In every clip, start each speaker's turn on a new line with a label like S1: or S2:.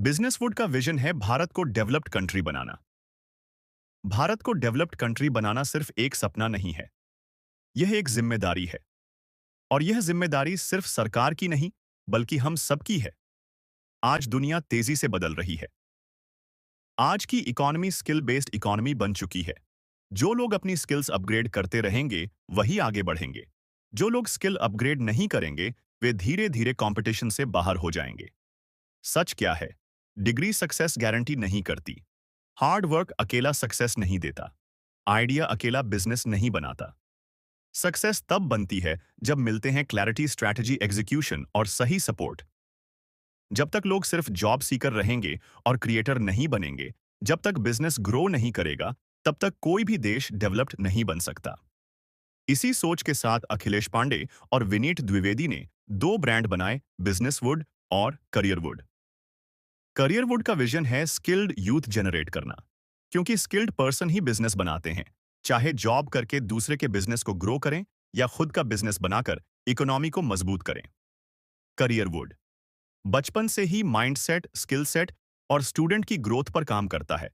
S1: बिजनेसवुड का विजन है भारत को डेवलप्ड कंट्री बनाना। भारत को डेवलप्ड कंट्री बनाना सिर्फ एक सपना नहीं है, यह एक जिम्मेदारी है। और यह जिम्मेदारी सिर्फ सरकार की नहीं, बल्कि हम सबकी है। आज दुनिया तेजी से बदल रही है। आज की इकोनॉमी स्किल बेस्ड इकोनॉमी बन चुकी है। जो लोग अपनी स्किल्स अपग्रेड करते रहेंगे, वही आगे बढ़ेंगे। जो लोग स्किल अपग्रेड नहीं करेंगे, वे धीरे धीरे कंपटीशन से बाहर हो जाएंगे। सच क्या है? डिग्री सक्सेस गारंटी नहीं करती। हार्ड वर्क अकेला सक्सेस नहीं देता। आइडिया अकेला बिजनेस नहीं बनाता। सक्सेस तब बनती है जब मिलते हैं क्लैरिटी, स्ट्रैटेजी, एग्जीक्यूशन और सही सपोर्ट। जब तक लोग सिर्फ जॉब सीकर रहेंगे और क्रिएटर नहीं बनेंगे, जब तक बिजनेस ग्रो नहीं करेगा, तब तक कोई भी देश डेवलप्ड नहीं बन सकता। इसी सोच के साथ अखिलेश पांडे और विनीत द्विवेदी ने दो ब्रांड बनाए, बिजनेसवुड और करियरवुड। करियरवुड का विजन है स्किल्ड यूथ जनरेट करना, क्योंकि स्किल्ड पर्सन ही बिजनेस बनाते हैं। चाहे जॉब करके दूसरे के बिजनेस को ग्रो करें या खुद का बिजनेस बनाकर इकोनॉमी को मजबूत करें। करियरवुड बचपन से ही माइंडसेट, स्किल सेट और स्टूडेंट की ग्रोथ पर काम करता है,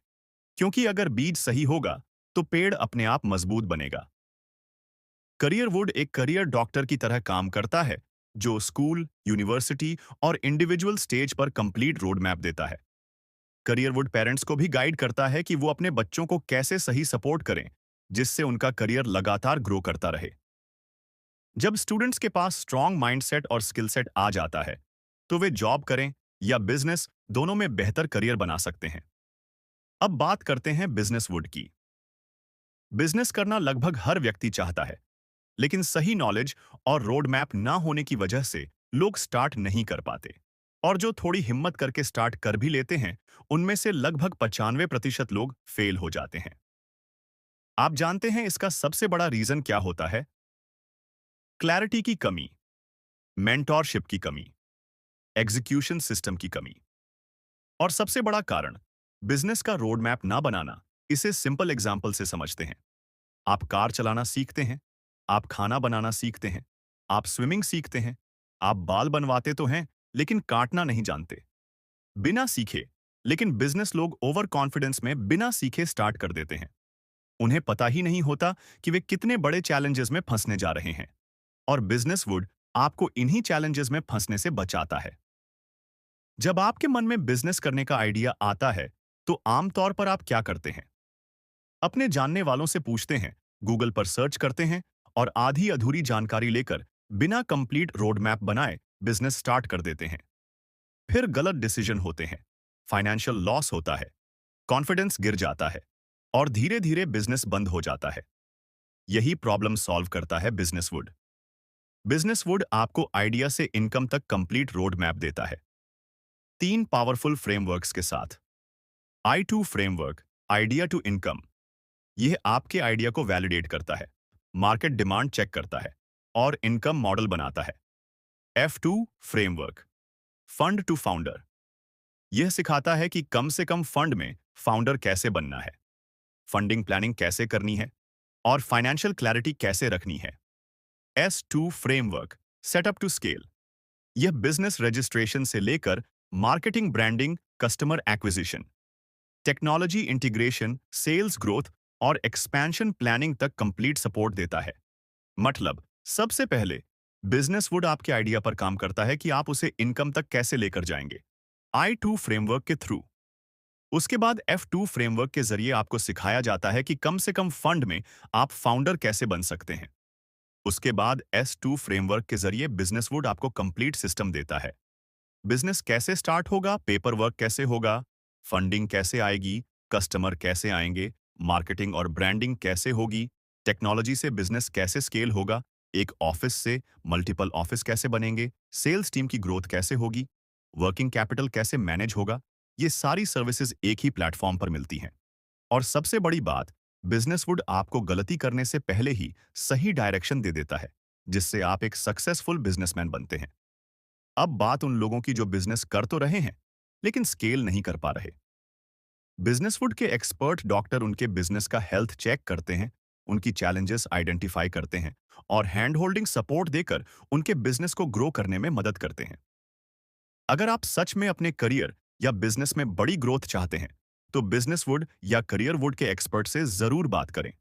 S1: क्योंकि अगर बीज सही होगा तो पेड़ अपने आप मजबूत बनेगा। करियरवुड एक करियर डॉक्टर की तरह काम करता है, जो स्कूल, यूनिवर्सिटी और इंडिविजुअल स्टेज पर कंप्लीट रोड मैप देता है। करियरवुड पेरेंट्स को भी गाइड करता है कि वो अपने बच्चों को कैसे सही सपोर्ट करें, जिससे उनका करियर लगातार ग्रो करता रहे। जब स्टूडेंट्स के पास स्ट्रांग माइंडसेट और स्किल सेट आ जाता है, तो वे जॉब करें या बिजनेस, दोनों में बेहतर करियर बना सकते हैं। अब बात करते हैं बिजनेसवुड की। बिजनेस करना लगभग हर व्यक्ति चाहता है, लेकिन सही नॉलेज और रोड मैप ना होने की वजह से लोग स्टार्ट नहीं कर पाते। और जो थोड़ी हिम्मत करके स्टार्ट कर भी लेते हैं, उनमें से लगभग 95% लोग फेल हो जाते हैं। आप जानते हैं इसका सबसे बड़ा रीजन क्या होता है? क्लैरिटी की कमी, मेंटोरशिप की कमी, एग्जीक्यूशन सिस्टम की कमी। और सबसे बड़ा कारण, बिजनेस का रोड मैप ना बनाना। इसे सिंपल एग्जाम्पल से समझते हैं। आप कार चलाना सीखते हैं, आप खाना बनाना सीखते हैं, आप स्विमिंग सीखते हैं, आप बाल बनवाते तो हैं, लेकिन काटना नहीं जानते। बिना सीखे, लेकिन बिजनेस लोग ओवर कॉन्फिडेंस में बिना सीखे स्टार्ट कर देते हैं। उन्हें पता ही नहीं होता कि वे कितने बड़े चैलेंजेस में फंसने जा रहे हैं। और बिजनेसवुड आपको इन्हीं चैलेंजेस में फंसने से बचाता है। जब आपके मन में बिजनेस करने का आइडिया आता है, तो आमतौर पर आप क्या करते हैं? अपने जानने वालों से पूछते हैं, गूगल पर सर्च करते हैं और आधी अधूरी जानकारी लेकर बिना कंप्लीट रोड मैप बनाए बिजनेस स्टार्ट कर देते हैं। फिर गलत डिसीजन होते हैं, फाइनेंशियल लॉस होता है, कॉन्फिडेंस गिर जाता है और धीरे धीरे बिजनेस बंद हो जाता है। यही प्रॉब्लम सॉल्व करता है बिजनेसवुड। बिजनेसवुड आपको आइडिया से इनकम तक कंप्लीट रोड मैप देता है, 3 पावरफुल फ्रेमवर्क्स के साथ। I2 framework, idea to income, यह आपके आइडिया को वैलिडेट करता है, मार्केट डिमांड चेक करता है और इनकम मॉडल बनाता है। F2 framework, fund to founder, यह सिखाता है कि कम से कम फंड में फाउंडर कैसे बनना है, फंडिंग प्लानिंग कैसे करनी है और फाइनेंशियल क्लैरिटी कैसे रखनी है। S2 framework, setup to scale, यह बिजनेस रजिस्ट्रेशन से लेकर marketing, branding, customer acquisition, technology integration, sales growth और एक्सपेंशन प्लानिंग तक कंप्लीट सपोर्ट देता है। मतलब, सबसे पहले बिजनेसवुड आपके आइडिया पर काम करता है कि आप उसे इनकम तक कैसे लेकर जाएंगे, I2 फ्रेमवर्क के थ्रू। उसके बाद F2 फ्रेमवर्क के जरिए आपको सिखाया जाता है कि कम से कम फंड में आप फाउंडर कैसे बन सकते हैं। उसके बाद S2 फ्रेमवर्क के जरिए बिजनेसवुड आपको कंप्लीट सिस्टम देता है। बिजनेस कैसे स्टार्ट होगा, पेपर वर्क कैसे होगा, फंडिंग कैसे आएगी, कस्टमर कैसे आएंगे, मार्केटिंग और ब्रांडिंग कैसे होगी, टेक्नोलॉजी से बिजनेस कैसे स्केल होगा, एक ऑफिस से मल्टीपल ऑफिस कैसे बनेंगे, सेल्स टीम की ग्रोथ कैसे होगी, वर्किंग कैपिटल कैसे मैनेज होगा। ये सारी सर्विसेज एक ही प्लेटफॉर्म पर मिलती हैं। और सबसे बड़ी बात, बिजनेसवुड आपको गलती करने से पहले ही सही डायरेक्शन दे देता है, जिससे आप एक सक्सेसफुल बिजनेसमैन बनते हैं। अब बात उन लोगों की जो बिजनेस कर तो रहे हैं, लेकिन स्केल नहीं कर पा रहे। बिजनेसवुड के एक्सपर्ट डॉक्टर उनके बिजनेस का हेल्थ चेक करते हैं, उनकी चैलेंजेस आइडेंटिफाई करते हैं और हैंड होल्डिंग सपोर्ट देकर उनके बिजनेस को ग्रो करने में मदद करते हैं। अगर आप सच में अपने करियर या बिजनेस में बड़ी ग्रोथ चाहते हैं, तो बिजनेस वुड या करियर वुड के एक्सपर्ट से जरूर बात करें,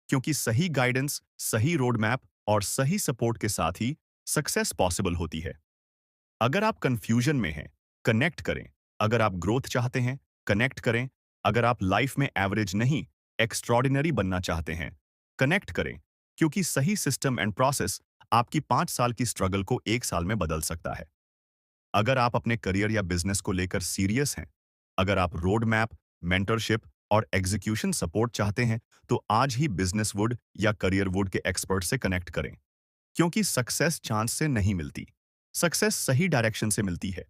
S1: क्योंकि सही गाइडेंस, सही रोड मैप और सही सपोर्ट के साथ ही सक्सेस पॉसिबल होती है। अगर आप कंफ्यूजन में हैं, कनेक्ट करें। अगर आप ग्रोथ चाहते हैं, कनेक्ट करें। अगर आप लाइफ में एवरेज नहीं, एक्स्ट्रॉर्डिनरी बनना चाहते हैं, कनेक्ट करें, क्योंकि सही सिस्टम एंड प्रोसेस आपकी 5 साल की स्ट्रगल को 1 साल में बदल सकता है। अगर आप अपने करियर या बिजनेस को लेकर सीरियस हैं, अगर आप रोड मैप, मेंटरशिप और एग्जीक्यूशन सपोर्ट चाहते हैं, तो आज ही बिजनेस वुड या करियर वुड के एक्सपर्ट से कनेक्ट करें, क्योंकि सक्सेस चांस से नहीं मिलती, सक्सेस सही डायरेक्शन से मिलती है।